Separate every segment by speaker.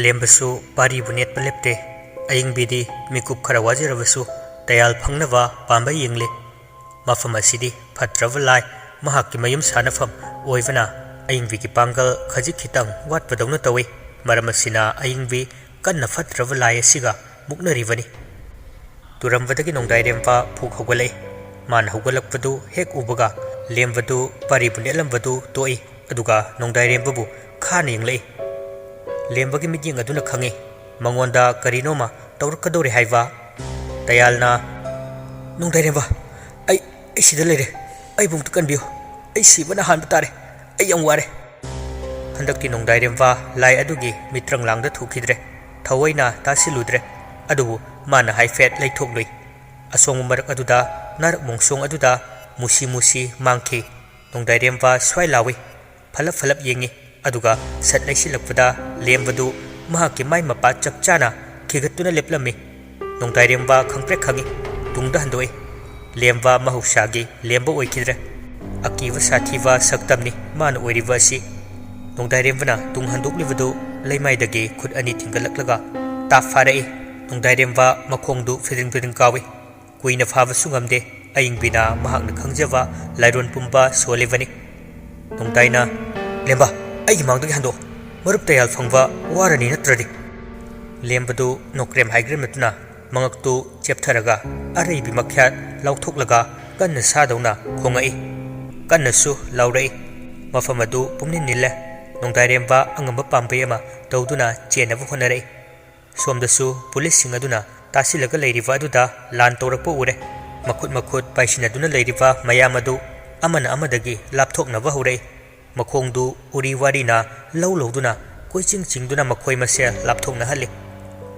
Speaker 1: ꯂꯦꯝꯕꯁꯨ ꯄꯥꯔꯤꯕꯨ ꯅꯦꯠꯄ ꯂꯦꯞꯇꯦ ꯑꯌꯤꯡꯕꯤꯗꯤ ꯃꯤꯀꯨꯞ ꯈꯔ ꯋꯥꯖꯔꯕꯁꯨ ꯇꯌꯥꯜ ꯐꯪꯅꯕ ꯄꯥꯝꯕ ꯌꯦꯡꯂꯤ ꯃꯐꯝ ꯑꯁꯤꯗꯤ ꯐꯠꯇ꯭ꯔꯕ ꯂꯥꯏ ꯃꯍꯥꯛꯀꯤ ꯃꯌꯨꯝ ꯁꯥꯅꯐꯝ ꯑꯣꯏꯕꯅ ꯑꯌꯤꯡꯕꯤꯒꯤ ꯄꯥꯡꯒꯜ ꯈꯖꯤꯛ ꯈꯤꯇꯪ ꯋꯥꯠꯄꯗꯧꯅ ꯇꯧꯏ ꯃꯔꯝ ꯑꯁꯤꯅ ꯑꯌꯤꯡꯕꯤ ꯀꯟꯅ ꯐꯠꯇ꯭ꯔꯕ ꯂꯥꯏ ꯑꯁꯤꯒ ꯃꯨꯛꯅꯔꯤꯕꯅꯤ ꯇꯨꯔꯝꯕꯗꯒꯤ ꯅꯣꯡꯗꯥꯏꯔꯦꯝꯕ ꯐꯨꯛ ꯍꯧꯒꯠꯂꯛꯏ ꯃꯥꯅ ꯍꯧꯒꯠꯂꯛꯄꯗꯨ ꯍꯦꯛ ꯎꯕꯒ ꯂꯦꯝꯕꯗꯨ ꯄꯥꯔꯤꯕꯨ ꯅꯦꯠꯂꯝꯕꯗꯨ ꯇꯣꯛꯏ ꯑꯗꯨꯒ ꯅꯣꯡꯗꯥꯏꯔꯦꯝꯕꯕꯨ ꯈꯥꯅ ꯌꯦꯡꯂꯛꯏ ꯂꯦꯝꯕꯒꯤ ꯃꯤꯠꯌꯦꯡ ꯑꯗꯨꯅ ꯈꯪꯏ ꯃꯉꯣꯟꯗ ꯀꯔꯤꯅꯣꯃ ꯇꯧꯔꯛꯀꯗꯧꯔꯦ ꯍꯥꯏꯕ ꯇꯌꯥꯜꯅ ꯅꯣꯡꯗꯥꯏꯔꯦꯝꯕ ꯑꯩ ꯁꯤꯗ ꯂꯩꯔꯦ ꯑꯩꯕꯨ ꯑꯃꯨꯛꯇ ꯀꯟꯕꯤꯌꯨ ꯑꯩ ꯁꯤꯕꯅ ꯍꯥꯟꯕ ꯇꯥꯔꯦ ꯑꯩ ꯌꯥꯝ ꯋꯥꯔꯦ ꯍꯟꯗꯛꯇꯤ ꯅꯣꯡꯗꯥꯏꯔꯦꯝꯕ ꯂꯥꯏ ꯑꯗꯨꯒꯤ ꯃꯤꯇ꯭ꯔꯪꯂꯥꯡꯗ ꯊꯨꯈꯤꯗ꯭ꯔꯦ ꯊꯑꯣꯏꯅ ꯇꯥꯁꯤꯜꯂꯨꯗ꯭ꯔꯦ ꯑꯗꯨꯕꯨ ꯃꯥꯅ ꯍꯥꯏꯐꯦꯠ ꯂꯩꯊꯣꯛꯂꯨꯏ ꯑꯁꯣꯡꯕ ꯃꯔꯛ ꯑꯗꯨꯗ ꯅꯥꯔꯛ ꯃꯣꯡꯁꯣꯡ ꯑꯗꯨꯗ ꯃꯨꯁꯤ ꯃꯨꯁꯤ ꯃꯥꯡꯈꯤ ꯅꯣꯡꯗꯥꯏꯔꯦꯝꯕ ꯁ꯭ꯋꯥꯏ ꯂꯥꯎꯏ ꯐꯂꯞ ꯐꯂꯞ ꯌꯦꯡꯉꯤ ꯑꯗꯨꯒ ꯁꯠ ꯂꯩꯁꯤꯜꯂꯛꯄꯗ ꯂꯦꯝꯕꯗꯨ ꯃꯍꯥꯛꯀꯤ ꯃꯥꯏ ꯃꯄꯥ ꯆꯞ ꯆꯥꯅ ꯈꯤꯒꯠꯇꯨꯅ ꯂꯦꯞꯂꯝꯃꯤ ꯅꯣꯡꯗꯥꯏꯔꯦꯝꯕ ꯈꯪꯄ꯭ꯔꯦꯛ ꯈꯪꯏ ꯇꯨꯡꯗ ꯍꯟꯗꯣꯛꯏ ꯂꯦꯝꯕ ꯃꯍꯧꯁꯥꯒꯤ ꯂꯦꯝꯕ ꯑꯣꯏꯈꯤꯗ꯭ꯔꯦ ꯑꯀꯤꯕ ꯁꯥꯊꯤꯕ ꯁꯛꯇꯝꯅꯤ ꯃꯥꯅ ꯑꯣꯏꯔꯤꯕ ꯑꯁꯤ ꯅꯣꯡꯗꯥꯏꯔꯦꯝꯕꯅ ꯇꯨꯡ ꯍꯟꯗꯣꯛꯂꯤꯕꯗꯨ ꯂꯩꯃꯥꯏꯗꯒꯤ ꯈꯨꯠ ꯑꯅꯤ ꯊꯤꯡꯒꯠꯂꯛꯂꯒ ꯇꯥꯞ ꯐꯥꯔꯛꯏ ꯅꯣꯡꯗꯥꯏꯔꯦꯝꯕ ꯃꯈꯣꯡꯗꯨ ꯐꯤꯗꯤꯡ ꯐꯤꯗꯤꯡ ꯀꯥꯎꯏ ꯀꯨꯏꯅ ꯐꯥꯕꯁꯨ ꯉꯝꯗꯦ ꯑꯌꯤꯡꯕꯤꯅ ꯃꯍꯥꯛꯅ ꯈꯪꯖꯕ ꯂꯥꯏꯔꯣꯟ ꯄꯨꯝꯕ ꯁꯣꯜꯂꯤꯕꯅꯤ ꯅꯣꯡꯗꯥꯏꯅ ꯂꯦꯝꯕ ꯑꯩꯒꯤ ꯃꯥꯡꯗꯒꯤ ꯍꯟꯗꯣꯛ ꯃꯔꯨꯞ ꯇꯌꯥꯜ ꯐꯪꯕ ꯋꯥꯔꯅꯤ ꯅꯠꯇ꯭ꯔꯗꯤ ꯂꯦꯝꯕꯗꯨ ꯅꯣꯀ꯭ꯔꯦꯝ ꯍꯥꯏꯒ꯭ꯔꯦꯝꯅꯗꯨꯅ ꯃꯉꯛꯇꯨ ꯆꯦꯞꯊꯔꯒ ꯑꯔꯩꯕꯤ ꯃꯈ꯭ꯌꯥꯠ ꯂꯥꯎꯊꯣꯛꯂꯒ ꯀꯟꯅ ꯁꯥꯗꯧꯅ ꯈꯣꯡꯉꯛꯏ ꯀꯟꯅꯁꯨ ꯂꯥꯎꯔꯛꯏ ꯃꯐꯝ ꯑꯗꯨ ꯄꯨꯝꯅꯤꯟ ꯅꯤꯜꯂꯦ ꯅꯣꯡꯗꯥꯏꯔꯦꯝꯕ ꯑꯉꯝꯕ ꯄꯥꯝꯕꯩ ꯑꯃ ꯇꯧꯗꯨꯅ ꯆꯦꯟꯅꯕ ꯍꯣꯠꯅꯔꯛꯏ ꯁꯣꯝꯗꯁꯨ ꯄꯨꯂꯤꯁꯁꯤꯡ ꯑꯗꯨꯅ ꯇꯥꯁꯤꯜꯂꯒ ꯂꯩꯔꯤꯕ ꯑꯗꯨꯗ ꯂꯥꯟ ꯇꯧꯔꯛꯄ ꯎꯔꯦ ꯃꯈꯨꯠ ꯃꯈꯨꯠ ꯄꯥꯏꯁꯤꯟꯅꯗꯨꯅ ꯂꯩꯔꯤꯕ ꯃꯌꯥꯝ ꯑꯗꯨ ꯑꯃꯅ ꯑꯃꯗꯒꯤ ꯂꯥꯞꯊꯣꯛꯅꯕ ꯍꯧꯔꯛꯏ ꯃꯈꯣꯡꯗꯨ ꯎꯔꯤ ꯋꯥꯔꯤꯅ ꯂꯧꯗꯨꯅ ꯀꯣꯏꯆꯤꯡ ꯆꯤꯡꯗꯨꯅ ꯃꯈꯣꯏ ꯃꯁꯦꯜ ꯂꯥꯞꯊꯣꯛꯅꯍꯜꯂꯤ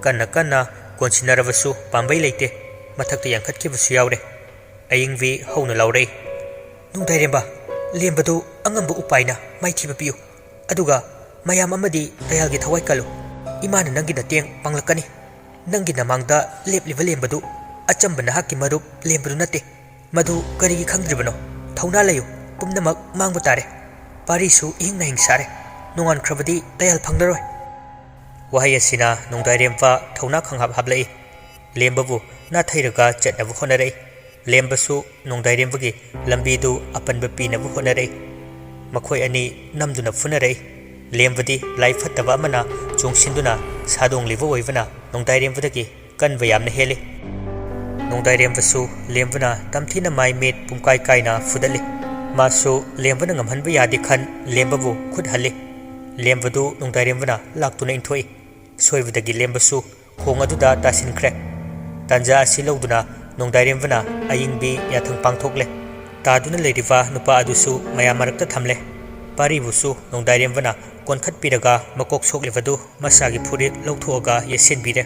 Speaker 1: ꯀꯟꯅ ꯀꯟꯅ ꯀꯣꯟꯁꯤꯟꯅꯔꯕꯁꯨ ꯄꯥꯝꯕꯩ ꯂꯩꯇꯦ ꯃꯊꯛꯇ ꯌꯥꯡꯈꯠꯈꯤꯕꯁꯨ ꯌꯥꯎꯔꯦ ꯑꯌꯤꯡꯕꯤ ꯍꯧꯅ ꯂꯥꯎꯔꯛꯏ ꯅꯣꯡꯗꯥꯏꯔꯦꯝꯕ ꯂꯦꯝꯕꯗꯨ ꯑꯉꯝꯕ ꯎꯄꯥꯏꯅ ꯃꯥꯏꯊꯤꯕ ꯄꯤꯌꯨ ꯑꯗꯨꯒ ꯃꯌꯥꯝ ꯑꯃꯗꯤ ꯇꯌꯥꯜꯒꯤ ꯊꯋꯥꯏ ꯀꯜꯂꯨ ꯏꯃꯥꯅ ꯅꯪꯒꯤ ꯅꯇꯦꯡ ꯄꯥꯡꯂꯛꯀꯅꯤ ꯅꯪꯒꯤ ꯅꯃꯥꯡꯗ ꯂꯦꯞꯂꯤꯕ ꯂꯦꯝꯕꯗꯨ ꯑꯆꯝꯕ ꯅꯍꯥꯛꯀꯤ ꯃꯔꯨꯞ ꯂꯦꯝꯕꯗꯨ ꯅꯠꯇꯦ ꯃꯗꯨ ꯀꯔꯤꯒꯤ ꯈꯪꯗ꯭ꯔꯤꯕꯅꯣ ꯊꯧꯅꯥ ꯂꯩꯌꯨ ꯄꯨꯝꯅꯃꯛ ꯃꯥꯡꯕ ꯇꯥꯔꯦ ꯄꯥꯔꯤꯁꯨ ꯏꯍꯤꯡ ꯅꯥꯍꯤꯡ ꯁꯥꯔꯦ ꯅꯣꯡꯉꯥꯟꯈ꯭ꯔꯕꯗꯤ ꯇꯌꯥꯜ ꯐꯪꯂꯔꯣꯏ ꯋꯥꯍꯩ ꯑꯁꯤꯅ ꯅꯣꯡꯗꯥꯏꯔꯦꯝꯕ ꯊꯧꯅꯥ ꯈꯪꯍꯥꯞ ꯍꯥꯞꯂꯛꯏ ꯂꯦꯝꯕꯕꯨ ꯅꯥꯊꯩꯔꯒ ꯆꯠꯅꯕ ꯍꯣꯠꯅꯔꯛꯏ ꯂꯦꯝꯕꯁꯨ ꯅꯣꯡꯗꯥꯏꯔꯦꯝꯕꯒꯤ ꯂꯝꯕꯤꯗꯨ ꯑꯄꯟꯕ ꯄꯤꯅꯕ ꯍꯣꯠꯅꯔꯛꯏ ꯃꯈꯣꯏ ꯑꯅꯤ ꯅꯝꯗꯨꯅ ꯐꯨꯅꯔꯛꯏ ꯂꯦꯝꯕꯗꯤ ꯂꯥꯏ ꯐꯠꯇꯕ ꯑꯃꯅ ꯆꯣꯡꯁꯤꯟꯗꯨꯅ ꯁꯥꯗꯣꯡꯂꯤꯕ ꯑꯣꯏꯕꯅ ꯅꯣꯡꯗꯥꯏꯔꯦꯝꯕꯗꯒꯤ ꯀꯟꯕ ꯌꯥꯝꯅ ꯍꯦꯜꯂꯤ ꯅꯣꯡꯗꯥꯏꯔꯦꯝꯕꯁꯨ ꯂꯦꯝꯕꯅ ꯇꯝꯊꯤꯅ ꯃꯥꯏ ꯃꯤꯠ ꯄꯨꯡꯀꯥꯏ ꯀꯥꯏꯅ ꯐꯨꯗꯠꯂꯤ ꯃꯥꯁꯨ ꯂꯦꯝꯕꯅ ꯉꯝꯍꯟꯕ ꯌꯥꯗꯦ ꯈꯟ ꯂꯦꯝꯕꯕꯨ ꯈꯨꯠ ꯍꯜꯂꯤ ꯂꯦꯝꯕꯗꯨ ꯅꯣꯡꯗꯥꯏꯔꯦꯝꯕꯅ ꯂꯥꯛꯇꯨꯅ ꯏꯟꯊꯣꯛꯏ ꯁꯣꯏꯕꯗꯒꯤ ꯂꯦꯝꯕꯁꯨ ꯈꯣꯡ ꯑꯗꯨꯗ ꯇꯥꯁꯤꯟꯈ꯭ꯔꯦ ꯇꯥꯟꯖꯥ ꯑꯁꯤ ꯂꯧꯗꯨꯅ ꯅꯣꯡꯗꯥꯏꯔꯦꯝꯕꯅ ꯑꯌꯤꯡꯕꯤ ꯌꯥꯊꯪ ꯄꯥꯡꯊꯣꯛꯂꯦ ꯇꯥꯗꯨꯅ ꯂꯩꯔꯤꯕ ꯅꯨꯄꯥ ꯑꯗꯨꯁꯨ ꯃꯌꯥꯝ ꯃꯔꯛꯇ ꯊꯝꯂꯦ ꯄꯥꯔꯤꯕꯨꯁꯨ ꯅꯣꯡꯗꯥꯏꯔꯦꯝꯕꯅ ꯀꯣꯟꯈꯠꯄꯤꯔꯒ ꯃꯀꯣꯛ ꯁꯣꯛꯂꯤꯕꯗꯨ ꯃꯁꯥꯒꯤ ꯐꯨꯔꯤꯠ ꯂꯧꯊꯣꯛꯑꯒ ꯌꯦꯠꯁꯤꯟꯕꯤꯔꯦ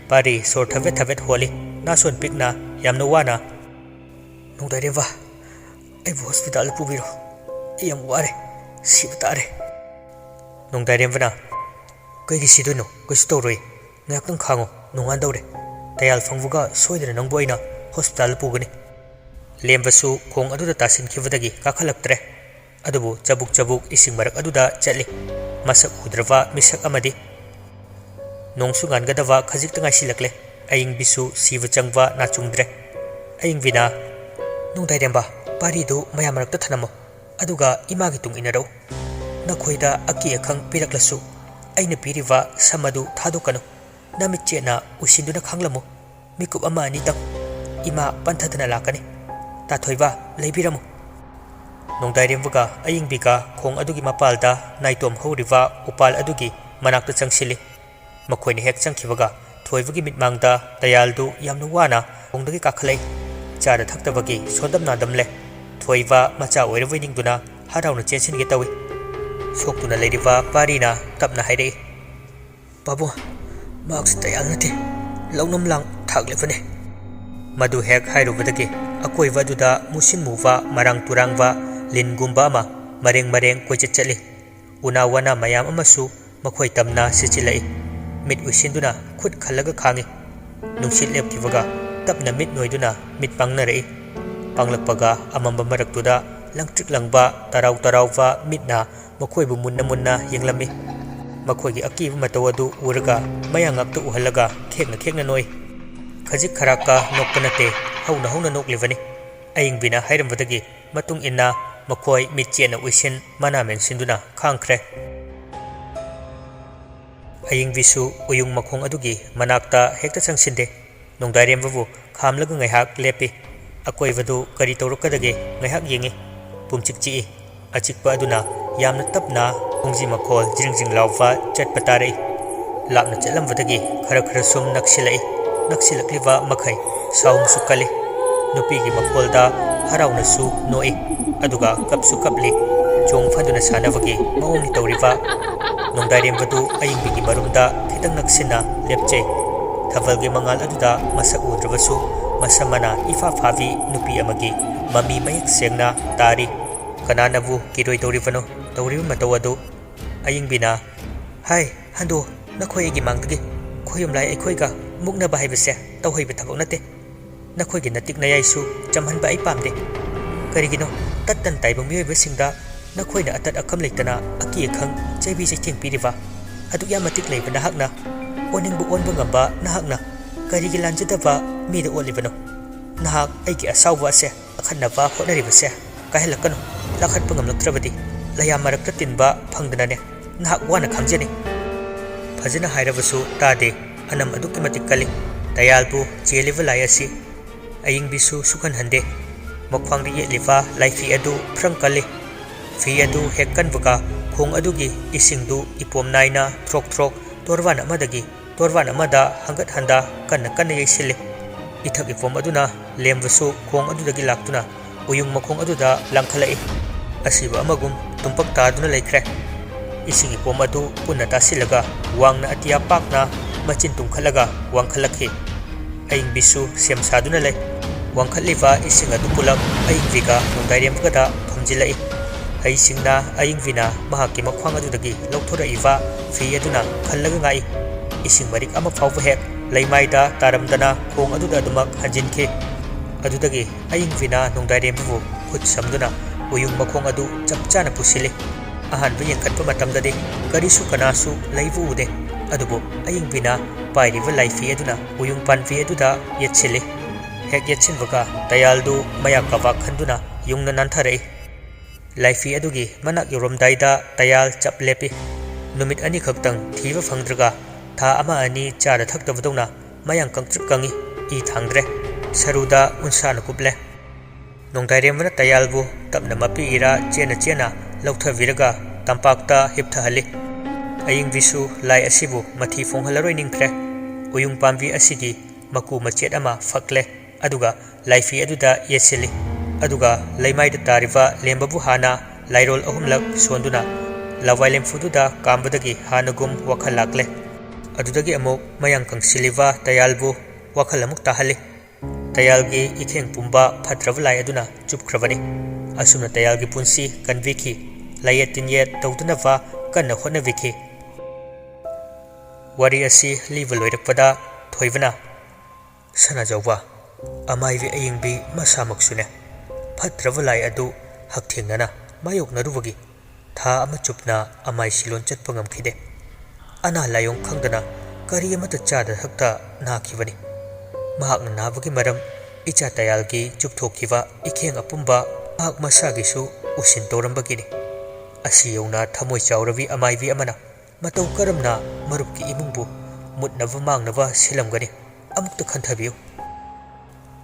Speaker 1: ꯄꯥꯔꯤ ꯁꯣꯔ ꯊꯕꯦꯠ ꯊꯕꯦꯠ ꯍꯣꯜꯂꯤ ꯅꯥꯁꯣꯟ ꯄꯤꯛꯅ ꯌꯥꯝꯅ ꯋꯥꯅ ꯅꯣꯡꯗꯥꯏꯔꯦꯝꯕ ꯑꯩꯕꯨ ꯍꯣꯁꯄꯤꯇꯥꯜꯗ ꯄꯨꯕꯤꯔꯣ ꯑꯩ ꯌꯥꯝ ꯋꯥꯔꯦ ꯁꯤꯕ ꯇꯥꯔꯦ ꯅꯣꯡꯗꯥꯏꯔꯦꯝꯕꯅ ꯀꯩꯒꯤ ꯁꯤꯗꯣꯏꯅꯣ ꯀꯩꯁꯨ ꯇꯧꯔꯣꯏ ꯉꯥꯏꯍꯥꯛꯇꯪ ꯈꯥꯡꯉꯣ ꯅꯣꯡꯉꯥꯟꯗꯧꯔꯦ ꯇꯌꯥꯜ ꯐꯪꯕꯒ ꯁꯣꯏꯗꯅ ꯅꯪꯕꯨ ꯑꯩꯅ ꯍꯣꯁꯄꯤꯇꯥꯜꯗ ꯄꯨꯒꯅꯤ ꯂꯦꯝꯕꯁꯨ ꯈꯣꯡ ꯑꯗꯨꯗ ꯇꯥꯁꯤꯟꯈꯤꯕꯗꯒꯤ ꯀꯥꯈꯠꯂꯛꯇ꯭ꯔꯦ ꯑꯗꯨꯕꯨ ꯆꯕꯨꯛ ꯆꯕꯨꯛ ꯏꯁꯤꯡ ꯃꯔꯛ ꯑꯗꯨꯗ ꯆꯠꯂꯤ ꯃꯁꯛ ꯎꯗ꯭ꯔꯕ ꯃꯤꯁꯛ ꯑꯃꯗꯤ ꯅꯣꯡꯁꯨ ꯉꯥꯟꯒꯗꯕ ꯈꯖꯤꯛꯇ ꯉꯥꯏꯁꯤꯜꯂꯛꯂꯦ ꯑꯌꯤꯡꯕꯤꯁꯨ ꯁꯤꯕ ꯆꯪꯕ ꯅꯥꯆꯨꯡꯗ꯭ꯔꯦ ꯑꯌꯤꯡꯕꯤꯅ ꯅꯣꯡꯗꯥꯏꯔꯦꯝꯕ ꯄꯥꯔꯤꯗꯨ ꯃꯌꯥꯝ ꯃꯔꯛꯇ ꯊꯅꯝꯃꯣ ꯑꯗꯨꯒ ꯏꯃꯥꯒꯤ ꯇꯨꯡ ꯏꯟꯅꯔꯧ ꯅꯈꯣꯏꯗ ꯑꯀꯤ ꯑꯈꯪ ꯄꯤꯔꯛꯂꯁꯨ ꯑꯩꯅ ꯄꯤꯔꯤꯕ ꯁꯝ ꯑꯗꯨ ꯊꯥꯗꯣꯛꯀꯅꯨ ꯅꯃꯤꯠ ꯆꯦꯠꯅ ꯎꯁꯤꯟꯗꯨꯅ ꯈꯪꯂꯝꯃꯨ ꯃꯤꯀꯨꯞ ꯑꯃ ꯑꯅꯤꯇꯪ ꯏꯃꯥ ꯄꯟꯊꯗꯅ ꯂꯥꯛꯀꯅꯤ ꯇꯥꯊꯣꯏꯕ ꯂꯩꯕꯤꯔꯝꯃꯨ ꯅꯣꯡꯗꯥꯏꯔꯦꯝꯕꯒ ꯑꯌꯤꯡꯕꯤꯒ ꯈꯣꯡ ꯑꯗꯨꯒꯤ ꯃꯄꯥꯜꯗ ꯅꯥꯏꯇꯣꯝ ꯍꯧꯔꯤꯕ ꯎꯄꯥꯜ ꯑꯗꯨꯒꯤ ꯃꯅꯥꯛꯇ ꯆꯪꯁꯤꯜꯂꯤ ꯃꯈꯣꯏꯅ ꯍꯦꯛ ꯆꯪꯈꯤꯕꯒ ꯊꯣꯏꯕꯒꯤ ꯃꯤꯠꯃꯥꯡꯗ ꯇꯌꯥꯜꯗꯨ ꯌꯥꯝꯅ ꯋꯥꯅ ꯈꯣꯡꯗꯒꯤ ꯀꯥꯈꯠꯂꯛꯏ ꯆꯥꯗ ꯊꯛꯇꯕꯒꯤ ꯁꯣꯟꯗꯝ ꯅꯥꯗꯝꯂꯦ ꯊꯣꯏꯕ ꯃꯆꯥ ꯑꯣꯏꯔꯕꯣꯏ ꯅꯤꯡꯗꯨꯅ ꯍꯔꯥꯎꯅ ꯆꯦꯟꯁꯤꯟꯒꯦ ꯇꯧꯏ ꯁꯣꯛꯇꯨꯅ ꯂꯩꯔꯤꯕ ꯄꯥꯔꯤꯅ ꯇꯞꯅ ꯍꯥꯏꯔꯛꯏ ꯄꯥꯕꯨꯡ ꯃꯍꯥꯛꯁꯤ ꯇꯌꯥꯜ ꯅꯠꯇꯦ ꯂꯧꯅꯝ ꯂꯥꯡ ꯊꯥꯛꯂꯤꯕꯅꯤ ꯃꯗꯨ ꯍꯦꯛ ꯍꯥꯏꯔꯨꯕꯗꯒꯤ ꯑꯀꯣꯏꯕ ꯑꯗꯨꯗ ꯃꯨꯁꯤꯟ ꯃꯨꯕ ꯃꯔꯥꯡ ꯇꯨꯔꯥꯡꯕ ꯂꯤꯟꯒꯨꯝꯕ ꯑꯃ ꯃꯔꯦꯡ ꯃꯔꯦꯡ ꯀꯣꯏꯆꯠ ꯆꯠꯂꯤ ꯎꯅꯥ ꯋꯥꯅꯥ ꯃꯌꯥꯝ ꯑꯃꯁꯨ ꯃꯈꯣꯏ ꯇꯝꯅ ꯁꯤꯠꯆꯤꯜꯂꯛꯏ ꯃꯤꯠ ꯎꯏꯁꯤꯟꯗꯨꯅ ꯈꯨꯠ ꯈꯜꯂꯒ ꯈꯥꯡꯉꯤ ꯅꯨꯡꯁꯤꯠ ꯂꯦꯞꯈꯤꯕꯒ ꯇꯞꯅ ꯃꯤꯠ ꯅꯣꯏꯗꯨꯅ ꯃꯤꯠ ꯄꯥꯡꯅꯔꯛꯏ ꯄꯥꯡꯂꯛꯄꯒ ꯑꯃꯝꯕ ꯃꯔꯛꯇꯨꯗ ꯂꯪꯇ꯭ꯔꯤꯛ ꯂꯪꯕ ꯇꯔꯥꯎ ꯇꯔꯥꯎꯕ ꯃꯤꯠꯅ ꯃꯈꯣꯏꯕꯨ ꯃꯨꯟꯅ ꯃꯨꯟꯅ ꯌꯦꯡꯂꯝꯃꯤ ꯃꯈꯣꯏꯒꯤ ꯑꯀꯤꯕ ꯃꯇꯧ ꯑꯗꯨ ꯎꯔꯒ ꯃꯌꯥ ꯉꯥꯛꯇ ꯎꯍꯜꯂꯒ ꯈꯦꯛꯅ ꯅꯣꯏ ꯈꯖꯤꯛ ꯈꯔꯥꯛꯀ ꯅꯣꯛꯄ ꯅꯠꯇꯦ ꯍꯧꯅ ꯅꯣꯛꯂꯤꯕꯅꯤ ꯑꯏꯪꯕꯤꯅ ꯍꯥꯏꯔꯝꯕꯗꯒꯤ ꯃꯇꯨꯡ ꯏꯟꯅ ꯃꯈꯣꯏ ꯃꯤꯠꯆꯦꯅ ꯎꯏꯁꯤꯟ ꯃꯅꯥ ꯃꯦꯟꯁꯤꯟꯗꯨꯅ ꯈꯥꯡꯈ꯭ꯔꯦ ꯑꯏꯪꯕꯤꯁꯨ ꯎꯌꯨꯡ ꯃꯈꯣꯡ ꯑꯗꯨꯒꯤ ꯃꯅꯥꯛꯇ ꯍꯦꯛꯇ ꯆꯪꯁꯤꯟꯗꯦ ꯅꯣꯡꯗꯥꯏꯔꯦꯝꯕꯕꯨ ꯈꯥꯝꯂꯒ ꯉꯥꯏꯍꯥꯛ ꯂꯦꯞꯄꯤ ꯑꯀꯣꯏꯕꯗꯨ ꯀꯔꯤ ꯇꯧꯔꯛꯀꯗꯒꯦ ꯉꯥꯏꯍꯥꯛ ꯌꯦꯡꯉꯤ ꯄꯨꯝꯆꯤꯛ ꯆꯤꯛꯏ ꯑꯆꯤꯛꯄ ꯑꯗꯨꯅ ꯌꯥꯝꯅ ꯇꯞꯅ ꯈꯣꯡꯖꯤ ꯃꯈꯣꯜ ꯖꯤꯡ ꯂꯥꯎꯕ ꯆꯠꯄ ꯇꯥꯔꯛꯏ ꯂꯥꯞꯅ ꯆꯠꯂꯝꯕꯗꯒꯤ ꯈꯔ ꯁꯨꯝ ꯅꯛꯁꯤꯜꯂꯛꯂꯤꯕ ꯃꯈꯩ ꯁꯥꯎꯟꯁꯨ ꯀꯜꯂꯤ ꯅꯨꯄꯤꯒꯤ ꯃꯈꯣꯜꯗ ꯍꯔꯥꯎꯅꯁꯨ ꯅꯣꯛꯏ ꯑꯗꯨꯒ ꯀꯞꯁꯨ ꯀꯞꯂꯤ ꯆꯣꯡ ꯐꯟꯗꯨꯅ ꯁꯥꯟꯅꯕꯒꯤ ꯃꯑꯣꯡꯅꯤ ꯇꯧꯔꯤꯕ ꯅꯣꯡꯗꯥꯏꯔꯦꯝꯕꯗꯨ ꯑꯏꯪꯕꯤꯒꯤ ꯃꯔꯨꯝꯗ ꯈꯤꯇꯪ ꯅꯛꯁꯤꯟꯅ ꯂꯦꯞꯆꯩ ꯊꯥꯕꯜꯒꯤ ꯃꯉꯥꯜ ꯑꯗꯨꯗ ꯃꯁꯛ ꯎꯗ꯭ꯔꯕꯁꯨ ꯃꯁꯝ ꯃꯅꯥ ꯏꯐꯥ ꯐꯥꯕꯤ ꯅꯨꯄꯤ ꯑꯃꯒꯤ ꯃꯃꯤ ꯃꯌꯦꯛ ꯁꯦꯡꯅ ꯇꯥꯔꯤ ꯀꯅꯥꯅꯕꯨ ꯀꯤꯔꯣꯏꯗꯧꯔꯤꯕꯅꯣ ꯇꯧꯔꯤꯕ ꯃꯇꯧ ꯑꯗꯨ ꯑꯏꯪꯕꯤꯅ ꯍꯥꯏ ꯍꯟꯗꯣ ꯅꯈꯣꯏ ꯑꯩꯒꯤ ꯃꯥꯡꯗꯒꯤ ꯈꯣꯏꯌꯨꯝꯂꯥꯏ ꯑꯩꯈꯣꯏꯒ ꯃꯨꯛꯅꯕ ꯍꯥꯏꯕꯁꯦ ꯇꯧꯍꯩꯕ ꯊꯕꯛ ꯅꯠꯇꯦ ꯅꯈꯣꯏꯒꯤ ꯅꯇꯤꯛ ꯅꯌꯥꯏꯁꯨ ꯆꯝꯍꯟꯕ ꯑꯩ ꯄꯥꯝꯗꯦ ꯀꯔꯤꯒꯤꯅꯣ ꯇꯠꯇꯅ ꯇꯥꯏꯕꯪ ꯃꯤꯑꯣꯏꯕꯁꯤꯡꯗ ꯅꯈꯣꯏꯅ ꯑꯇꯠ ꯑꯈꯝ ꯂꯩꯇꯅ ꯑꯀꯤ ꯑꯈꯪ ꯆꯩꯕꯤ ꯆꯩꯊꯦꯡ ꯄꯤꯔꯤꯕ ꯑꯗꯨꯛ ꯌꯥꯝ ꯃꯇꯤꯛ ꯂꯩꯕ ꯅꯍꯥꯛꯅ ꯑꯣꯟꯅꯤꯡꯕ ꯑꯣꯟꯕ ꯉꯝꯕ ꯅꯍꯥꯛꯅ ꯀꯔꯤꯒꯤ ꯂꯥꯟꯖꯗꯕ ꯃꯤꯗ ꯑꯣꯜꯂꯤꯕꯅꯣ ꯅꯍꯥꯛ ꯑꯩꯒꯤ ꯑꯁꯥꯎꯕ ꯑꯁꯦ ꯑꯈꯟꯅꯕ ꯍꯣꯠꯅꯔꯤꯕꯁꯦ ꯀꯥꯏꯍꯜꯂꯛꯀꯅꯨ ꯂꯥꯛꯈꯠꯄ ꯉꯝꯂꯛꯇ꯭ꯔꯕꯗꯤ ꯂꯌꯥꯝ ꯃꯔꯛꯇ ꯇꯤꯟꯕ ꯐꯪꯗꯅꯅꯦ ꯅꯍꯥꯛ ꯋꯥꯅ ꯈꯥꯡꯖꯅꯤ ꯐꯖꯅ ꯍꯥꯏꯔꯕꯁꯨ ꯇꯥꯗꯦ ꯑꯅꯝ ꯑꯗꯨꯛꯀꯤ ꯃꯇꯤꯛ ꯀꯜꯂꯤ ꯗꯌꯥꯜꯕꯨ ꯆꯦꯜꯂꯤꯕ ꯂꯥꯏ ꯑꯁꯤ ꯑꯏꯪꯕꯤꯁꯨ ꯁꯨꯛꯍꯟꯍꯟꯗꯦ ꯃꯈ꯭ꯋꯥꯡꯗ ꯌꯦꯠꯂꯤꯕ ꯂꯥꯏꯐꯤ ꯑꯗꯨ ꯐ꯭ꯔꯪ ꯀꯜꯂꯤ ꯐꯤ ꯑꯗꯨ ꯍꯦꯛ ꯀꯟꯕꯒ ꯈꯣꯡ ꯑꯗꯨꯒꯤ ꯏꯁꯤꯡꯗꯨ ꯏꯄꯣꯝ ꯅꯥꯏꯅ ꯊ꯭ꯔꯣꯛ ꯇꯣꯔꯕꯥꯟ ꯑꯃꯗꯒꯤ ꯇꯣꯔꯕꯥꯟ ꯑꯃꯗ ꯍꯪꯒꯠ ꯍꯟꯗꯥ ꯀꯟꯅ ꯌꯩꯁꯤꯜꯂꯤ ꯏꯊꯛ ꯏꯄꯣꯝ ꯑꯗꯨꯅ ꯂꯦꯝꯕꯁꯨ ꯈꯣꯡ ꯑꯗꯨꯗꯒꯤ ꯂꯥꯛꯇꯨꯅ ꯎꯌꯨꯡ ꯃꯈꯣꯡ ꯑꯗꯨꯗ ꯂꯥꯡꯈꯠꯂꯛꯏ ꯑꯁꯤꯕ ꯑꯃꯒꯨꯝ ꯇꯨꯝꯄꯛ ꯇꯥꯗꯨꯅ ꯂꯩꯈ꯭ꯔꯦ ꯏꯁꯤꯡ ꯏꯄꯣꯝ ꯑꯗꯨ ꯄꯨꯟꯅ ꯇꯥꯁꯤꯜꯂꯒ ꯋꯥꯡꯅ ꯑꯇꯤꯌꯥ ꯄꯥꯛꯅ ꯃꯆꯤꯟ ꯇꯨꯝꯈꯠꯂꯒ ꯋꯥꯡꯈꯠꯂꯛꯈꯤ ꯑꯏꯪꯕꯤꯁꯨ ꯁꯦꯝ ꯁꯥꯗꯨꯅ ꯂꯩ ꯋꯥꯡꯈꯠꯂꯤꯕ ꯏꯁꯤꯡ ꯑꯗꯨ ꯄꯨꯂꯞ ꯑꯏꯪꯕꯤꯒ ꯅꯣꯡꯗꯥꯏꯔꯦꯝꯕꯒꯗ ꯊꯣꯝꯖꯤꯜꯂꯛꯏ ꯍꯩꯁꯤꯡꯅ ꯑꯏꯪꯕꯤꯅ ꯃꯍꯥꯛꯀꯤ ꯃꯈ꯭ꯋꯥꯡ ꯑꯗꯨꯗꯒꯤ ꯂꯧꯊꯣꯔꯛꯏꯕ ꯐꯤ ꯑꯗꯨꯅ ꯈꯜꯂꯒ ꯉꯥꯛꯏ ꯏꯁꯤꯡ ꯃꯔꯤꯛ ꯑꯃ ꯐꯥꯎꯕ ꯍꯦꯛ ꯂꯩꯃꯥꯏꯗ ꯇꯥꯔꯝꯗꯅ ꯈꯣꯡ ꯑꯗꯨꯗ ꯑꯗꯨꯃꯛ ꯍꯟꯖꯤꯟꯈꯤ ꯑꯗꯨꯗꯒꯤ ꯑꯏꯪꯕꯤꯅ ꯅꯣꯡꯗꯥꯏꯔꯦꯝꯕꯕꯨ ꯈꯨꯠ ꯁꯝꯗꯨꯅ ꯎꯌꯨꯡ ꯃꯈꯣꯡ ꯑꯗꯨ ꯆꯞ ꯆꯥꯅ ꯄꯨꯁꯤꯜꯂꯤ ꯑꯍꯥꯟꯕ ꯌꯦꯡꯈꯠꯄ ꯃꯇꯝꯗꯗꯤ ꯀꯔꯤꯁꯨ ꯀꯅꯥꯁꯨ ꯂꯩꯕ ꯎꯗꯦ ꯑꯗꯨꯕꯨ ꯑꯏꯪꯕꯤꯅ ꯄꯥꯏꯔꯤꯕ ꯂꯥꯏꯐꯤ ꯑꯗꯨꯅ ꯎꯌꯨꯡ ꯄꯥꯟꯕꯤ ꯑꯗꯨꯗ ꯌꯦꯠꯁꯤꯜꯂꯤ ꯍꯦꯛ ꯌꯦꯠꯁꯤꯟꯕꯒ ꯗꯌꯥꯜꯗꯨ ꯃꯌꯥ ꯀꯕꯥꯛ ꯈꯟꯗꯨꯅ ꯌꯨꯡꯅ ꯅꯥꯟꯊꯔꯛꯏ ꯂꯥꯏꯐꯤ ꯑꯗꯨꯒꯤ ꯃꯅꯥꯛ ꯌꯧꯔꯝꯗꯥꯏꯗ ꯗꯌꯥꯜ ꯆꯞ ꯂꯦꯞꯄꯤ ꯅꯨꯃꯤꯠ ꯑꯅꯤꯈꯛꯇꯪ ꯊꯤꯕ ꯐꯪꯗ꯭ꯔꯒ ꯊꯥ ꯑꯃ ꯑꯅꯤ ꯆꯥꯗ ꯊꯛꯇꯕꯗꯧꯅ ꯃꯌꯥꯡ ꯀꯪꯇ꯭ꯔꯤꯛ ꯀꯪꯉꯤ ꯏ ꯊꯥꯡꯗ꯭ꯔꯦ ꯁꯔꯨꯗ ꯎꯟꯁꯥꯅ ꯀꯨꯞꯂꯦ ꯅꯣꯡꯗꯥꯏꯔꯦꯝꯕꯅ ꯗꯌꯥꯜꯕꯨ ꯇꯞꯅ ꯃꯄꯤ ꯏꯔꯥ ꯆꯦꯟꯅ ꯂꯧꯊꯕꯤꯔꯒ ꯇꯝꯄꯥꯛꯇ ꯍꯤꯞꯊꯍꯜꯂꯤ ꯑꯏꯪꯕꯤꯁꯨ ꯂꯥꯏ ꯑꯁꯤꯕꯨ ꯃꯊꯤ ꯐꯣꯡꯍꯜꯂꯔꯣꯏ ꯅꯤꯡꯈ꯭ꯔꯦ ꯎꯌꯨꯡ ꯄꯥꯝꯕꯤ ꯑꯁꯤꯒꯤ ꯃꯀꯨ ꯃꯆꯦꯠ ꯑꯃ ꯐꯛꯂꯦ ꯑꯗꯨꯒ ꯂꯥꯏꯐꯤ ꯑꯗꯨꯗ ꯌꯦꯠꯁꯤꯜꯂꯤ ꯑꯗꯨꯒ ꯂꯩꯃꯥꯏꯗ ꯇꯥꯔꯤꯕ ꯂꯦꯝꯕꯕꯨ ꯍꯥꯟꯅ ꯂꯥꯏꯔꯣꯜ ꯑꯍꯨꯝꯂꯛ ꯁꯣꯟꯗꯨꯅ ꯂꯋꯥꯏ ꯂꯦꯝꯐꯨꯗꯨꯗ ꯀꯥꯝꯕꯗꯒꯤ ꯍꯥꯟꯅꯒꯨꯝ ꯋꯥꯈꯜ ꯂꯥꯛꯂꯦ ꯑꯗꯨꯗꯒꯤ ꯑꯃꯨꯛ ꯃꯌꯥꯡ ꯀꯪꯁꯤꯜꯂꯤꯕ ꯗꯌꯥꯜꯕꯨ ꯋꯥꯈꯜ ꯑꯃꯨꯛ ꯇꯥꯍꯜꯂꯤ ꯗꯌꯥꯜꯒꯤ ꯏꯊꯦꯡ ꯄꯨꯝꯕ ꯐꯠꯇ꯭ꯔꯕ ꯂꯥꯏ ꯑꯗꯨꯅ ꯆꯨꯞꯈ꯭ꯔꯕꯅꯤ ꯑꯁꯨꯝꯅ ꯗꯌꯥꯜꯒꯤ ꯄꯨꯟꯁꯤ ꯀꯟꯕꯤꯈꯤ ꯂꯥꯏꯌꯦꯠ ꯇꯤꯟꯌꯦꯠ ꯇꯧꯗꯅꯕ ꯀꯟꯅ ꯍꯣꯠꯅꯕꯤꯈꯤ ꯋꯥꯔꯤ ꯑꯁꯤ ꯂꯤꯕ ꯂꯣꯏꯔꯛꯄꯗ ꯊꯣꯏꯕꯅ ꯁꯅꯥꯖꯥꯎꯕ ꯑꯃꯥꯏꯕꯤ ꯑꯏꯪꯕꯤ ꯃꯁꯥꯃꯛꯁꯨꯅꯦ ꯐꯠꯇ꯭ꯔꯕ ꯂꯥꯏ ꯑꯗꯨ ꯍꯛꯊꯦꯡꯅꯅ ꯃꯥꯌꯣꯛꯅꯔꯨꯕꯒꯤ ꯊꯥ ꯑꯃ ꯆꯨꯞꯅ ꯑꯃꯥꯏ ꯁꯤꯂꯣꯟ ꯆꯠꯄ ꯉꯝꯈꯤꯗꯦ ꯑꯅꯥ ꯂꯥꯏꯌꯣꯡ ꯈꯪꯗꯅ ꯀꯔꯤ ꯑꯃꯠꯇ ꯆꯥꯗ ꯊꯛꯇ ꯅꯥꯈꯤꯕꯅꯤ ꯃꯍꯥꯛꯅ ꯅꯥꯕꯒꯤ ꯃꯔꯝ ꯏꯆꯥ ꯗꯌꯥꯜꯒꯤ ꯆꯨꯞꯊꯣꯛꯈꯤꯕ ꯏꯈꯦꯡ ꯑꯄꯨꯝꯕ ꯃꯍꯥꯛ ꯃꯁꯥꯒꯤꯁꯨ ꯎꯁꯤꯟ ꯇꯧꯔꯝꯕꯒꯤꯅꯤ ꯑꯁꯤ ꯌꯧꯅ ꯊꯃꯣꯏ ꯆꯥꯎꯔꯕꯤ ꯑꯃꯥꯏꯕꯤ ꯑꯃꯅ ꯃꯇꯧ ꯀꯔꯝꯅ ꯃꯔꯨꯞꯀꯤ ꯏꯃꯨꯡꯕꯨ ꯃꯨꯠꯅꯕ ꯃꯥꯡꯅꯕ ꯁꯤꯜꯂꯝꯒꯅꯤ ꯑꯃꯨꯛꯇ ꯈꯟꯊꯕꯤꯌꯨ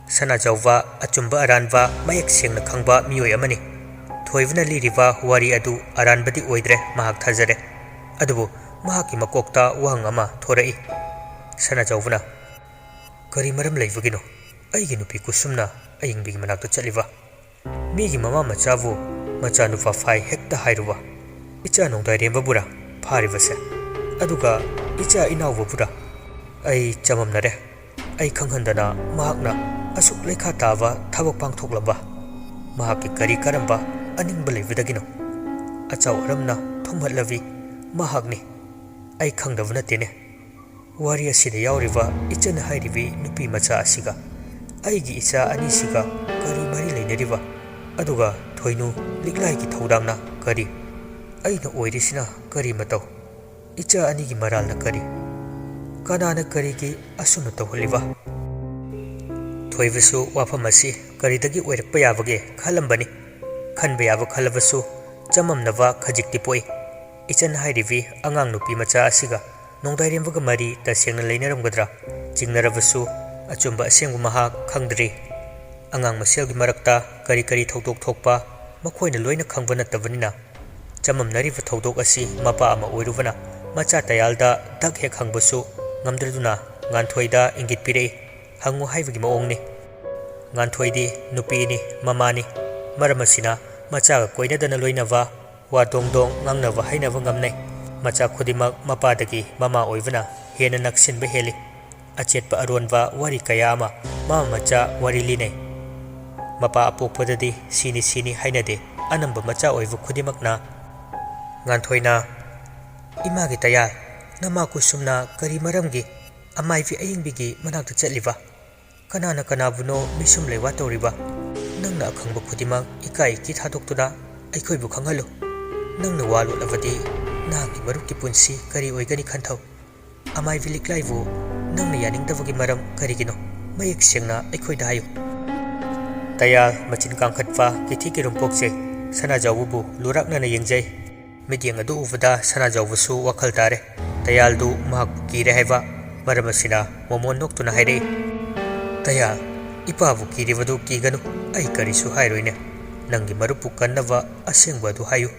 Speaker 1: ꯁꯅꯥꯖꯥꯎꯕ ꯑꯆꯨꯝꯕ ꯑꯔꯥꯟꯕ ꯃꯌꯦꯛ ꯁꯦꯡꯅ ꯈꯪꯕ ꯃꯤꯑꯣꯏ ꯑꯃꯅꯤ ꯊꯣꯏꯕꯅ ꯂꯤꯔꯤꯕ ꯋꯥꯔꯤ ꯑꯗꯨ ꯑꯔꯥꯟꯕꯗꯤ ꯑꯣꯏꯗ꯭ꯔꯦ ꯃꯍꯥꯛ ꯊꯥꯖꯔꯦ ꯑꯗꯨꯕꯨ ꯃꯍꯥꯛꯀꯤ ꯃꯀꯣꯛꯇ ꯋꯥꯍꯪ ꯑꯃ ꯊꯣꯔꯛꯏ ꯁꯅꯥꯖꯥꯎꯕꯅ ꯀꯔꯤ ꯃꯔꯝ ꯂꯩꯕꯒꯤꯅꯣ ꯑꯩꯒꯤ ꯅꯨꯄꯤ ꯀꯨꯁꯨꯝꯅ ꯑꯏꯪꯕꯤꯒꯤ ꯃꯅꯥꯛꯇ ꯆꯠꯂꯤꯕ ꯃꯤꯒꯤ ꯃꯃꯥ ꯃꯆꯥꯕꯨ ꯃꯆꯥꯅꯨꯄꯥ ꯐꯥꯏ ꯍꯦꯛꯇ ꯍꯥꯏꯔꯨꯕ ꯏꯆꯥ ꯅꯣꯡꯗꯥꯏꯔꯦꯝꯕꯕꯨꯔꯥ ꯐꯥꯔꯤꯕꯁꯦ ꯑꯗꯨꯒ ꯏꯆꯥ ꯏꯅꯥꯎꯕꯕꯨꯔꯥ ꯑꯩ ꯆꯃꯝꯅꯔꯦ ꯑꯩ ꯈꯪꯍꯟꯗꯅ ꯃꯍꯥꯛꯅ ꯑꯁꯨꯛ ꯂꯩꯈꯥ ꯇꯥꯕ ꯊꯕꯛ ꯄꯥꯡꯊꯣꯛꯂꯝꯕ ꯃꯍꯥꯛꯀꯤ ꯀꯔꯤ ꯀꯔꯝꯕ ꯑꯅꯤꯡꯕ ꯂꯩꯕꯗꯒꯤꯅꯣ ꯑꯆꯥꯎ ꯑꯔꯝꯅ ꯊꯨꯝꯍꯠꯂꯕꯤ ꯃꯍꯥꯛꯅꯤ ꯑꯩ ꯈꯪꯗꯕ ꯅꯠꯇꯦꯅꯦ ꯋꯥꯔꯤ ꯑꯁꯤꯗ ꯌꯥꯎꯔꯤꯕ ꯏꯆꯟ ꯍꯥꯏꯔꯤꯕꯤ ꯅꯨꯄꯤ ꯃꯆꯥ ꯑꯁꯤꯒ ꯑꯩꯒꯤ ꯏꯆꯥ ꯑꯅꯤꯁꯤꯒ ꯀꯔꯤ ꯃꯔꯤ ꯂꯩꯅꯔꯤꯕ ꯑꯗꯨꯒ ꯊꯣꯏꯅꯨ ꯂꯤꯛꯂꯥꯏꯒꯤ ꯊꯧꯗꯥꯡꯅ ꯀꯔꯤ ꯑꯩꯅ ꯑꯣꯏꯔꯤꯁꯤꯅ ꯀꯔꯤ ꯃꯇꯧ icha anigi maralna kari kanana karigi asuna tawhaliba thoibasu wafam asi karidagi oirakpa yabage khalambani khanba yaba khalabasu chamamnaba khajikti poi ichan hairivi angang nupi macha asiga nongdairembaga mari tasengna leinaramgadra jingnarabasu achumba asengbu maha khangdri angang maselgi marakta kari kari thokdok thokpa makoina loina khangba natabanina chamamnariba thokdok asi mapa ama oirubana macha tayalda dak he khangbasu ngamdraduna nganthoi ingit pirei hangu haibagi maongni nganthoi nupini mamani maramasina macha koinadana loinava wa dongdong ngangnava hainava ngamnai macha khudimak mapadagi mama oivana hena naksinba heli achetpa aronba wari kaya ama mama macha wari linai mapa apokpadadi sini hainade anamba macha oiva khudimakna nganthoi imagi taya nama kusumna kari maramgi amaivi ayingbigi manakta chatliba kanana kanabuno misum lewa toriba nangna akhangba khudimak ikai ki thadoktuna aikhoibu khanghalu nangna walu lavadi nagi marukki punsi kari oigani khanthau amaivi liklaibu nangna yaningdabagi maram karigino mayek sengna aikhoida hayu taya machin kangkhatpa kithi kirumpokse sana jawbu lurakna yengjai midyang adu uvada sana jawbusu wakhal tare tayaldu mahak kire haiba maramasina momon noktuna haire taya ipabu kiribadu kiganu ai karisu hairoine nangi marupu kannava asengba du hayu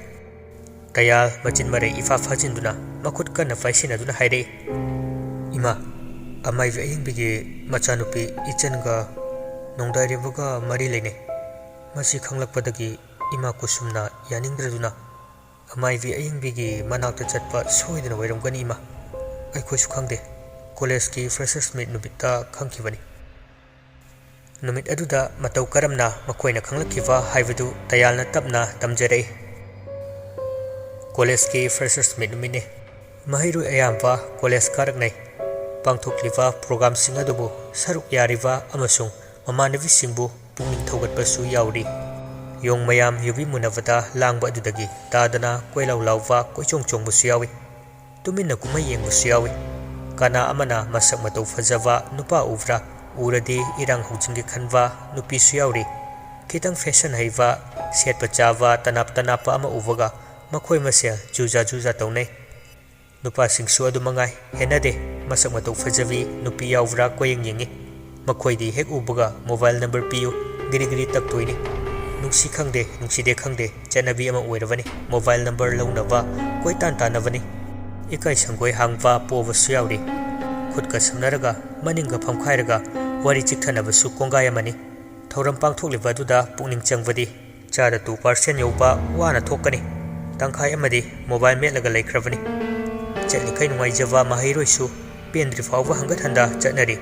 Speaker 1: tayal machin mare ifa fajinduna makut kanna faisinaduna haire ima amai ayingbigi machanupi ichenga nongdairebaga mari leine masi khanglakpadagi ima kusumna yaningdraduna amai ayingbigi manakta chatpa soidana wairamgani ima aikhoisu khangde college ki freshers meet nubita khangkibani numit aduda matau karamna makoina khanglakkiwa haibadu tayalna tapna tamjarei college ki freshers meet numine mahiru ayamba college karaknai pangthokliwa program singa dubu saruk yariwa amasung mamanavi singbu pungning thogatpasu yauri yong mayam yubi munavada langba adudagi tadana koilau lauwa koichong busu yawi tuminna kumai yengbusu yawi kana amana masak matau fajava nupa uvra uradi irang hujingi khanwa nupi su yauri kitang fashion haiwa setpa chawa tanapa ama uvaga makhoi masel juja taunai nupa singsu adu mangai henade masak matau fajavi nupi yauvra koyeng yengi makhoi di hek ubaga mobile number piu giri taktoini nungsi khangde nungside khangde chanabi ama oiravani mobile number launava koi tanavani ikai sangoi hangwa povasu yauri khudka samnaraga maninga phamkhairaga wari chikthanabasu kongai thoram pangthokliba duda pungning changwadi chada 2% yoba wana thokani tangkhai amadi mobile metlaga laikravani chatlikai nungaijava mahairoisu pendri fawba hangathanda chatnari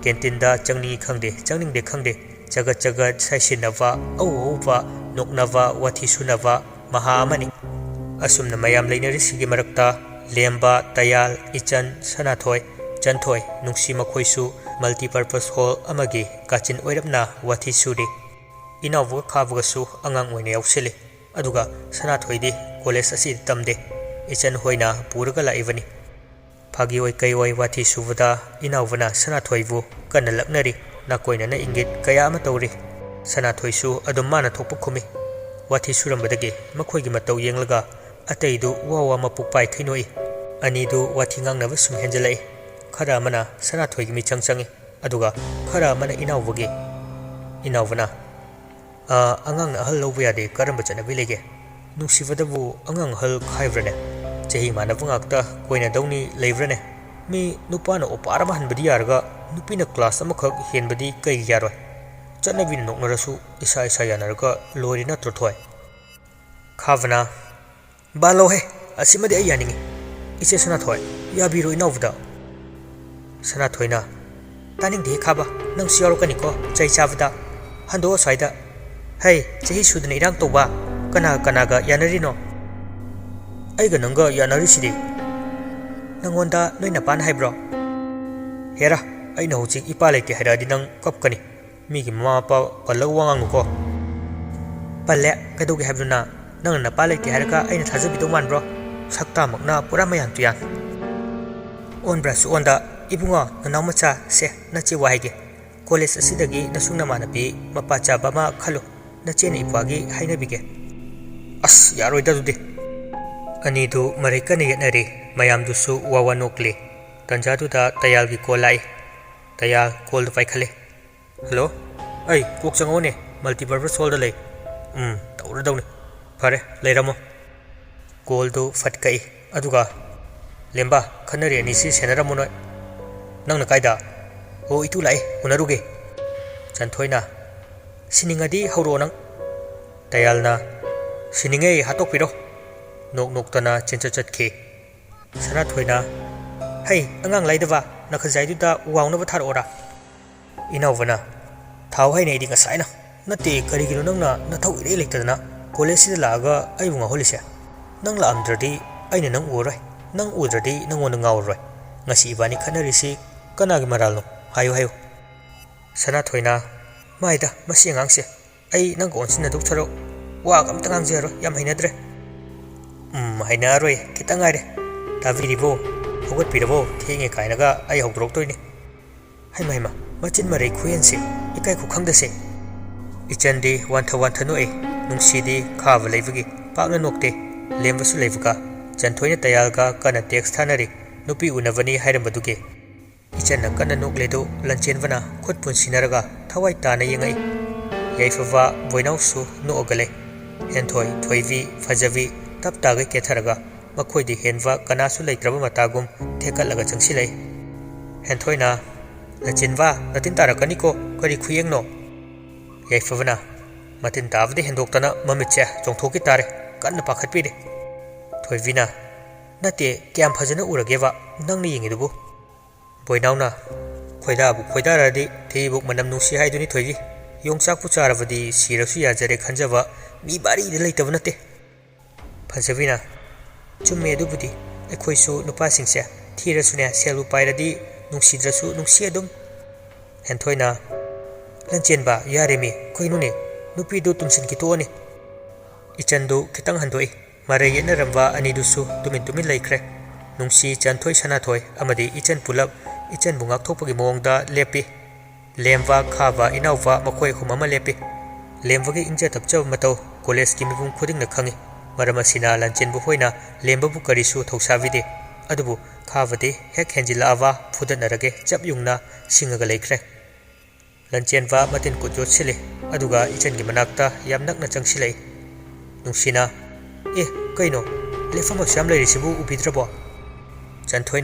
Speaker 1: cantinda changni khangde changningde khangde jagat saisinava auwa noknava wathi sunava maha amani asumna mayam leinari sigi marakta lemba tayal ichan sanathoi chanthoi nungsi makhoisu multipurpose hall amagi kachin oirapna wathi suri inawu khabugasu angang oine yausili aduga sanathoidi college asi tamde ichan hoina puraga laivani phagi oi kai oi wathi suvada inawuna sanathoibu kana laknari nakoina na ingit kaya ama tawri sanathoisu adumana thokpu khumi wathi surambadagi makhoigi matau yenglaga ataidu wawa mapukpai thinoi anidu wathi ngangnaba sum henjalai khara mana sanathoigi mi changchangi aduga khara mana inawuna angang ahal lobu yade karamba chanabi lege nungsivadabu angang hal khaibrane chehi manabu ngakta koina dawni leibrane mi nupana oparama hanbadi yarga nupina class amakhak henbadi kai yaroi chanabi noknarasu isa yanarga lorina trothoi khavana balo he asimadi ayaningi iche sanathoi yabiro inawda sanathoina taning de khaba nang siyorokani ko chai chavda hando saida hey chehi sudna irang toba kana ga yanarino aiga nanga yanari sidi nangonda noina pan haibro hera aina hojik ipa leke hairadi nang kapkani migi mama pa palau wangang ko palle kadoge haibna nang na pa leke hairaka aina thajabi do man bro saktamakna pura mayan tuyan onbra su onda ibungo nanaw macha se nachi waige college asidagi nasungna manabi mapacha bama khalo nache ni ipwagi hainabige as yaroi da dudi ani du marekane yenari mayam du su wawa nokle tanja du da tayal gi kolai tayal kol da khale hello ai kok changone multipurpose hall da lei tawra dawni fare leiramo kol du fatkai aduga lemba khanari ani si senaramo noi nangna kaida o itu lai unaruge chanthoi siningadi hauro nang tayalna sininge hatok piro nok nok tana chencha chatke sana thoina hey angang laidaba nakhajai du da waungna ba thar ora inawna thau hai nei dinga saina nate kari gino nangna na thau ire lektana college sida laga ai bunga holise nang la amdradi aina nang uroi nang udradi nang on ngauroi ngasi ibani khanarisi kanagi maralno hayo hayo sana thoina maida masi angangse ai nang gonsin duk tharo wa kam tangang zero yam hainadre hainaroi kitangaire taviribo hogot pirabo thenge kainaga ai hogdrok toini haima haima machin mare khuyense ikai khu khangdase ichandi wantha noi nungsidi khava leibagi pakna nokte lembasu leibuka chanthoi tayalga kana text thanari nupi unavani hairambaduge ichan kana nokledo lanchenwana khutpun sinaraga thawai tana yengai yaifawa boinausu no ogale henthoi thoivi fajavi taptaga ketharaga makhoi henwa kanasu leitraba matagum thekalaga changsilai henthoi lachinwa natin tarakaniko kari khuyengno yaifavana matin tavde hendoktana mamitche chongthoki tare kanna pakhatpide thoivina nate kyam phajana urageva nangni yengidubu boinauna khoidaradi theibuk manam nusi haiduni thoivi yongchak pucharavadi sirasu yajare khanjaba mi bari de leitaba nate phajavina chumme dubudi ekhoisu nupa singse thirasune selu pairadi nungsidrasu nungsi adum henthoi lanchenba yaremi koinune nupi du tumsin kitone ichandu kitang handoi mare yena ramba ani dusu tumin laikre nungsi chanthoi sana thoi amadi ichan pulap ichan bungak thopagi mongda lepi lemwa khaba inawwa makhoi humama lepi lemwagi ingja tapchab matau college ki mibum khuding na khangi maramasina lanchenbu hoina lembabu karisu thousavide adubu khavade hek henjila awa phudanarage chap yungna singaga laikre lanchenwa matin kujot sile aduga ichan gi manakta yam nakna changsilai nungsina kaino lefam exam lairisibu ubidrabo chanthoi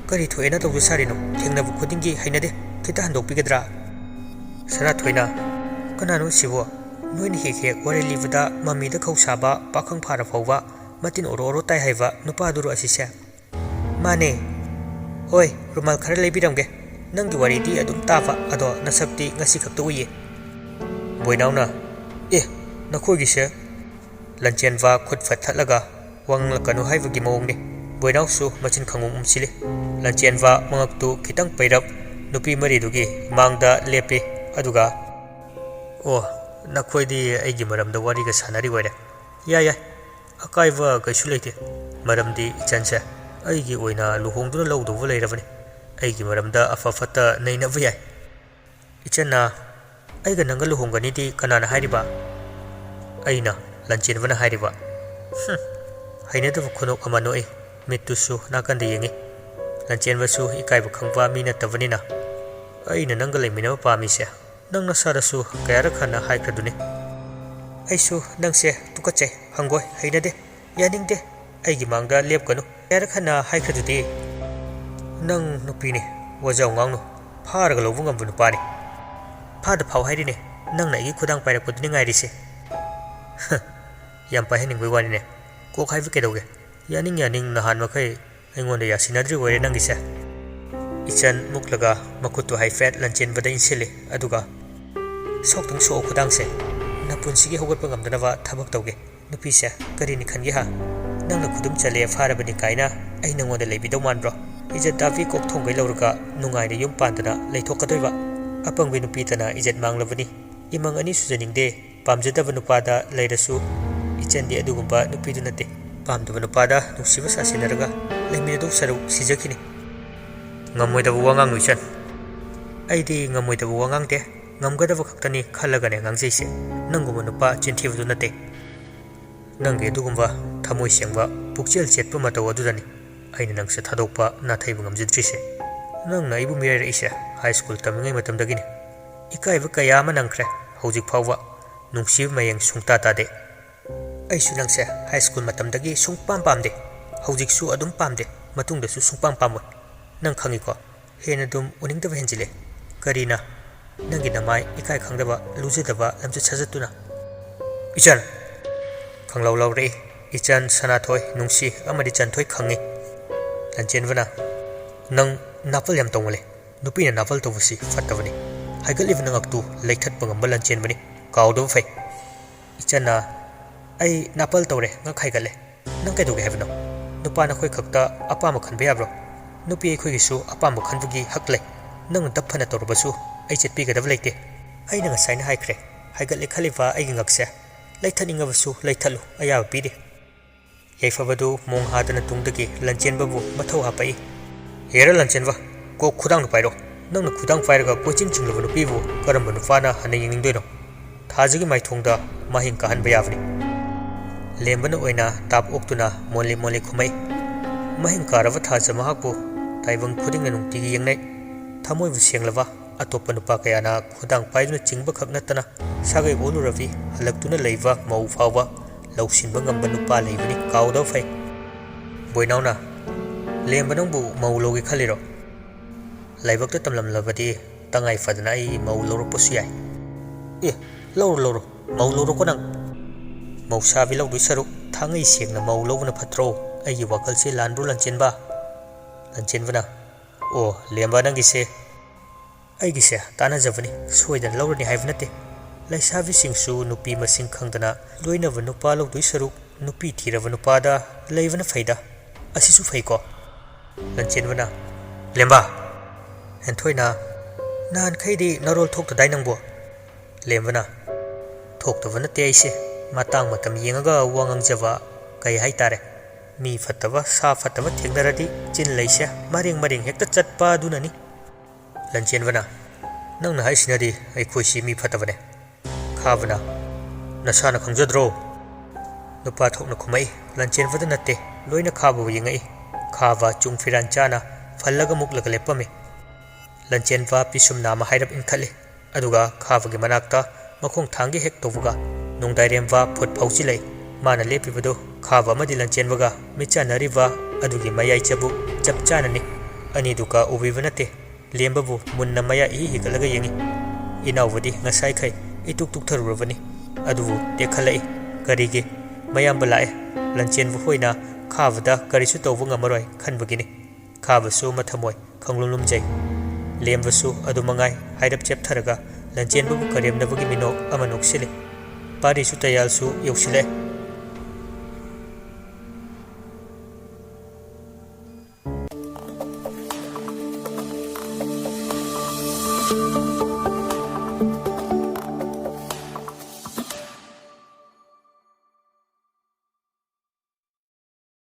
Speaker 1: kari thoena tawdu sarino thengnabu khudingi hainade kita handok pigedra sana thoina kanano sibo noin he wari livda mami da khausaba pakhang phara phawwa matin oro tai haiwa nupa duru asise mane oi rumal khara leibiramge nanggi wari di adum tafa ado nasakti ngasi khaktu uye boinauna nakhogi se lanchenwa khut phathalaga wanglakanu haibagi mawngni boinausu machin khangum umsile lanchenwa mangaktu khitang pairap nupi mari dugi mangda lepe aduga nakhoi aigi maramda wari ga sanari ware ya akaiwa kaisu leite maramdi ichanse aigi oina luhongduna lawdubu leirabani aigi maramda afafata nainabu yai ichanna aiga nanga luhongani di kanana hairiba aina lanchenwana hairiba hainadabu khunok amano mittusu nakanda yengi lanchenwasu ikaiba khangwa mina tavanina aina nanga leiminaba pamise nangna sarasu kayara khana haikradune aisu nangse tukache hangoi hainade yaningde aigi mangda lepkanu kayara khana haikradudi nang nupine wajau ngangno pharaga lobu ngambu nupani phada phau hairine nangna igi khudang pairakuduni ngairise yam paheningoi wanine kok haivu kedauge yaning nahan makai aingonda yasinadri wore nangise ichan muklaga makutu haifet lanchen bada insile aduga soktung so khudangse napunsigi hogatpa ngamdanawa thabak tawge nupise karini khangi ha nangna khudum chale farabani kaina ai nangonda leibidau manbro ijat davi kok thongai lawruga nungaina yum pandana leithokadoiba apangbi nupitana ijat manglabani imang ani sujaningde pamjadaba nupada leirasu ichandi adugumba nupidu nate पामदब नुपादा नुसिब सासिनरगा लेमिदु सरु सिजखिनि ngam wangang nuisan aidi ngamoidaba wangang de ngamgadaba khaktani khallagane ngangjeise nanguma nupa chinthibdu nate nange dugumba thamoi sengba pukchel chetpa mataw adudani aina nangse thadokpa na thaibu ngamjidrise nang na ibu mirare ise high school tamingai matamdagini ikaiba kayama nangkhre hojik phawwa nungsi mayeng sungta tade aisu nangse high school matamdagi sungpam pamde hojik su adum pamde matungda su sungpam pamwa nang khangi ko hena dum uningdaba henjile karina nangi namai ikai khangdaba lujidaba lamje chajatuna ichan khanglaw lawre ichan sanathoi nungsi amadi chanthoi khangi lanjenwana nang napal yam tongale nupina napal tobusi fatabani haigali vna ngaktu leithat pangam lanchen bani kawdo fai ichana ai napal tawre nga khaigale nang kai doge hebno nupana khoi khakta apa ma khanbe yabro nupi khoi gisu apa ma khanbugi hakle nang dapphana torbasu ai chetpi gadab leite ai nang saina haikre haigali khalifa ai ngakse leithaninga basu leithalu aya pide yaifabadu mong hadana tungdagi lanchenbabu mathau hapai hera lanchenwa ko khudang pairo nang na khudang pairaga coaching chinglabu nupibu karamba nupana hana yingingdoino thajigi maithongda mahing kahan bayavni lembana oina tap oktuna moli moli khumai mahing karava thaja mahakbu taibang khuding na nungtigi yengnai thamoi bu senglaba atopa nupa kayana khudang paiduna chingba khaknatana sagai olu ravi halaktuna leiva mau fawa lausinba ngamba nupa leibani kawda fai boinauna lembanang bu mau logi khaliro laibakta tamlam labadi tangai fadna ai mau loro posu yai e loro mau loro ko nang mau sabi lo bisaru thangai sengna mau lobuna phatro ai wakal se lanbru lanchenba lanchenbana o lemba nang gise ai gise tana javani soidan lorani haivnate laisabi singsu nupi masing khangdana loina vanupa lo duisaru nupi thirava nupada leivana faida asisu faiko lanchenbana lemba hentoina nan khaidi narol thokta dainangbo lembana thoktabana te aise matang matam yengaga wangang java kai haitare mi fataba sa fataba thengdaradi chin leise maring hekta chatpa dunani lanchenbana nangna haisinadi ai khoisi mi fatabane khabana nasana khangjadro nupa thokna khumai lanchenbada natte loina khabu yengai khaba chungfiran chana fallaga muklaga lepame lanchenba pisum nama hairap inkhale aduga khabagi manakta makhong thangi hek tobuga nongdairemba phot phauchi lei mana lepibado khaba amadi lanchenbaga michanariba adugi mayai chabu chapchanani ani duka ubibanate lembabu munna maya hikalaga yengi inawadi ngasai khai ituk tuk tharurabani adubu tekhalai karige mayamba lae lanchenbu hoina khabada karisu tobu ngamaroi khanbagini khabasu mathamoi khanglumlumjai lembasu adumangai hairap cheptharaga lanchenbu karemnabagi minok amanoksile parisu tayalsu yoksile